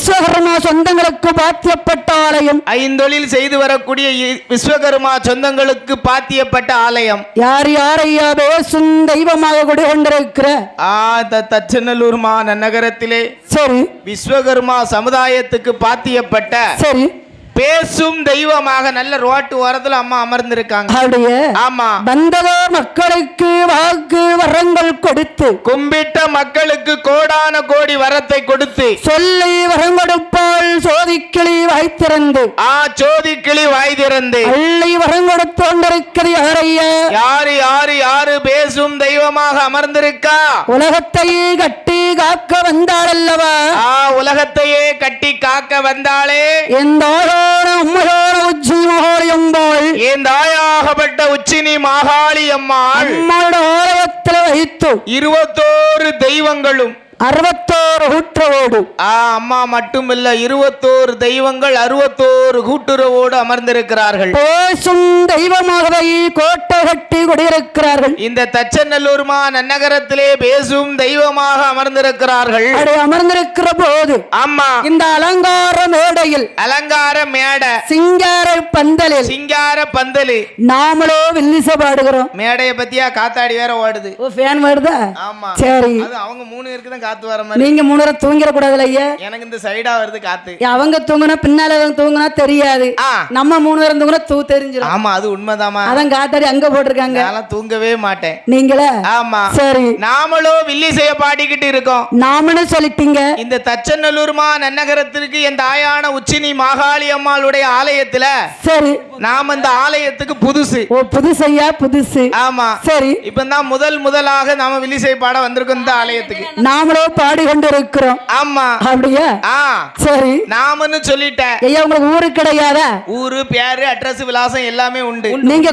விஸ்வகர்மா சொந்தங்களுக்கு பாத்தியப்பட்ட ஆலயம். ஐந்தொழில் செய்து வரக்கூடிய விஸ்வகர்மா சொந்தங்களுக்கு பாத்தியப்பட்ட ஆலயம். யார் யாரையா பேசும் தெய்வமாக குடிகொண்டிருக்கிற தச்சநல்லூர் நகரத்திலே சரி விஸ்வகர்மா சமுதாயத்துக்கு பாத்தியப்பட்ட சரி பேசும் தெய்வமாக நல்ல ரோட்டு ஓரத்துல அம்மா அமர்ந்திருக்காங்க. அப்படியே ஆமா. வந்ததோ மக்களுக்கு வாக்கு வரங்கள் கொடுத்து, கும்பிட்ட மக்களுக்கு கோடான கோடி வரத்தை கொடுத்து, சொல்லி வரம் கொடுப்பால் சோதிக்கிளி வாய் திறந்து, சோதிக்கிளி வாய் திறந்து அள்ளி வரம் கொடுத்தோண்டிருக்கிறது யாரையா? யாரு யாரு யாரு பேசும் தெய்வமாக அமர்ந்திருக்கா? உலகத்தையே கட்டி காக்க வந்தாள் அல்லவா? உலகத்தையே கட்டி காக்க வந்தாளே எந்த உச்சி மகாளி அம்பாள், என் தாயாகப்பட்ட உச்சினி மாகாளி அம்மாள் ஆலயத்தில் வைத்து 21 தெய்வங்களும் 61 கூட்டுறவோடு அம்மா மட்டுமில்ல 21 தெய்வங்கள் 61 கூட்டுறவோடு அமர்ந்திருக்கிறார்கள். பேசும் தெய்வமாகவே கோட்டை கட்டி குடியிருக்கிறார்கள். இந்த தச்சநல்லூர் நன்னகரத்திலே பேசும் தெய்வமாக அமர்ந்திருக்கிறார்கள். அமர்ந்திருக்கிற போது அம்மா இந்த அலங்கார மேடையில், அலங்கார மேடை, சிங்கார பந்தலில், சிங்கார பந்தலி நாமளோ வில்லிச பாடுகிறோம். மேடையை பத்தியா காத்தாடி வேற ஓடுது. ஃபேன் வருதா? ஆமா. சரி, அது அவங்க 3 பேருக்கு தான் காத்து வர மாதிரி. நீங்க 3 நேரம் தூங்கிட கூடாதுல ஐயா? எனக்கு இந்த சைடா வருது காத்து. அவங்க தூங்குனா பின்னால தூங்குனா தெரியாது. நம்ம 3 நேரம் தூங்குனா தெரிஞ்சிடும். ஆமா, அது உண்மைதாமா. அதான் காத்தாடி அங்க போட்டிருக்காங்க. நான் தூங்கவே மாட்டேன். நீங்களே? ஆமா. சரி, நாமளும் வில்லிசைய பாடிக்கிட்டு இருக்கோம். நாமனு சொல்லிட்டீங்க. இந்த தச்சநல்லூர் நன்னகரத்திற்கு என் தாயான உச்சினி மாகாளி அம்மாளுடைய ஆலயத்துல சரி நாம இந்த ஆலயத்துக்கு புதுசு. புதுசையா? புதுசு. ஆமா. சரி, இப்பதான் முதலாக நாம வில்லிசை பாட வந்திருக்கோம் இந்த ஆலயத்துக்கு. நாமளோ பாடிக்கொண்டு இருக்கிறோம். ஆமா. அப்படியா? சரி, நாமன்னு சொல்லிட்டேன். ஐயா உங்களுக்கு ஊரு கிடையாதா? ஊரு, பேரு, அட்ரஸ், விலாசம் எல்லாமே உண்டு. நீங்க